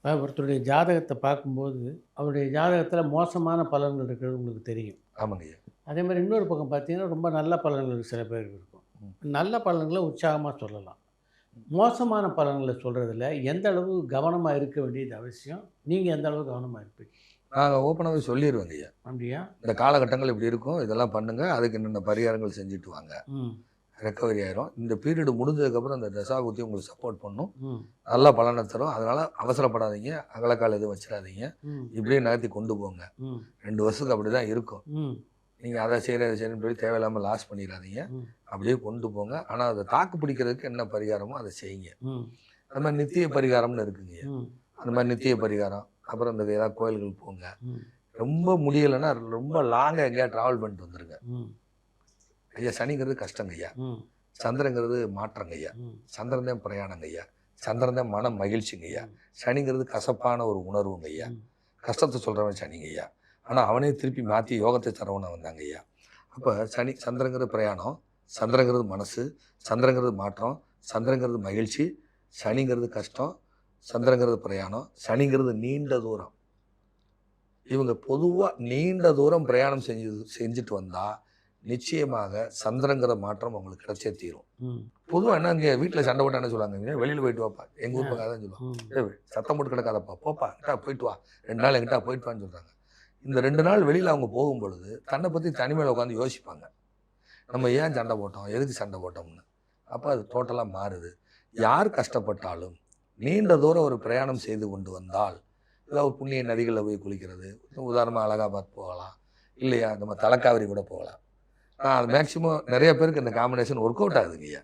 ஒருத்தருடைய ஜாதகத்த பார்க்கும்போது, அவருடைய ஜாதகத்தில மோசமான பலன்கள் இருக்கிறது உங்களுக்கு தெரியும். ஆமாங்க ஐயா. அதேமாரி இன்னொரு பக்கம் பார்த்தீங்கன்னா, ரொம்ப நல்ல பலன்கள் சில பேருக்கு இருக்கும். ம். நல்ல பலன்கள உற்சாகமா சொல்லலாம். மோசமான பலன்கள சொல்றதில எந்த அளவு கவனமா இருக்க வேண்டியது அவசியம்? நீங்க எந்த அளவு கவனமா இருப்பீங்க? நாங்க ஓப்பனாவே சொல்லிருவேங்க ஐயா. அப்படியா? இந்த காலகட்டங்கள் இப்படி இருக்கும். இதெல்லாம் பண்ணுங்க. அதுக்கு என்னென்ன பரிகாரங்கள் செஞ்சுட்டு வாங்க. ம். ரெக்கவரி ஆயிரும். இந்த பீரியட் முடிஞ்சதுக்கப்புறம் அந்த தசாபுத்தி உங்களுக்கு சப்போர்ட் பண்ணும். ம். நல்ல பலன தரும். அதனால அவசரப்படாதீங்க. அகலக்கால் எதுவும் வச்சிராதீங்க. ம். இப்படியே நகர்த்தி கொண்டு போங்க. ம். 2 வருஷத்துக்கு அப்படிதான் இருக்கும். ம். நீங்க அத செய்றேன், இத செய்றேன்னு சொல்லி தேவையில்லாம லாஸ் பண்ணிறாதீங்க. ம். அப்படியே கொண்டு போங்க. ஆனா அத தாக்கு பிடிக்கிறதுக்கு என்ன பரிகாரமோ அத செய்யுங்க. ம். அது மாரி நித்திய பரிகாரம்னு இருக்குங்கய்யா. ம். அந்த மாரி நித்திய பரிகாரம். அப்புறம் இந்த ஏதாவது கோயில்கள் போங்க. ம். ரொம்ப முடியலன்னா ரொம்ப லாங்கா எங்கேயாவது டிராவல் பண்ணிட்டு வந்துருங்க. ம். ஐயா சனிங்கிறது கஷ்டங்க ஐயா. ம். சந்திரங்கிறது மாற்றங்க ஐயா. ம். சந்திரன் தான் பிரயாணங்க ஐயா. சந்திரன் தான் மன மகிழ்ச்சிங்க ஐயா. சனிங்கிறது கசப்பான ஒரு உணர்வுங்க ஐயா. ம். கஷ்டத்தை சொல்றவன் சனிங்க ஐயா. ஆனா அவனே திருப்பி மாத்தி யோகத்தை தரவனா வந்தாங்க ஐயா. அப்ப சந்திரங்கிறது பிரயாணம், சந்திரங்கிறது மனசு, சந்திரங்கிறது மாற்றம், சந்திரங்கிறது மகிழ்ச்சி, சனிங்கிறது கஷ்டம், சந்திரங்கிறது பிரயாணம், சனிங்கிறது நீண்ட தூரம். இவங்க பொதுவா நீண்ட தூரம் பிரயாணம் செஞ்சுட்டு வந்தா நிச்சயமாக சந்திரங்கிற மாற்றம் உங்களுக்கு கிடைச்சே தீரும். ம். பொதுவா என்ன இங்க வீட்டுல சண்டை போட்டா என்ன சொல்லுவாங்க, வெளியில போயிட்டு வாப்பா. எங்க ஊர் பக்கம் அதான் சொல்லுவாங்க. ம். "ஏய் சத்தம் போட்டு கிடக்காதப்பா, போப்பா எங்கிட்டா போயிட்டு வா. 2 நாள் எங்கிட்டா போயிட்டு வான்னு சொல்றாங்க." இந்த 2 நாள் வெளியில அவங்க போகும் பொழுது தன்னை பத்தி தனிமையில உட்காந்து யோசிப்பாங்க. நம்ம ஏன் சண்டை போட்டோம், எதுக்கு சண்டை போட்டோம்னு. அப்ப அது டோட்டலா மாறுது. யார் கஷ்டப்பட்டாலும் நீண்ட தூரம் ஒரு பிரயாணம் செய்து கொண்டு வந்தால், ஏதாவது ஒரு புண்ணிய நதிகளில் போய் குளிக்கிறது, உதாரணமா அலகாபாத் போகலாம், இல்லையா நம்ம தலக்காவிரி கூட போகலாம். அது மேக்சிமம் நிறைய பேருக்கு இந்த காம்பினேஷன் ஒர்க் அவுட் ஆகுதுங்க ஐயா.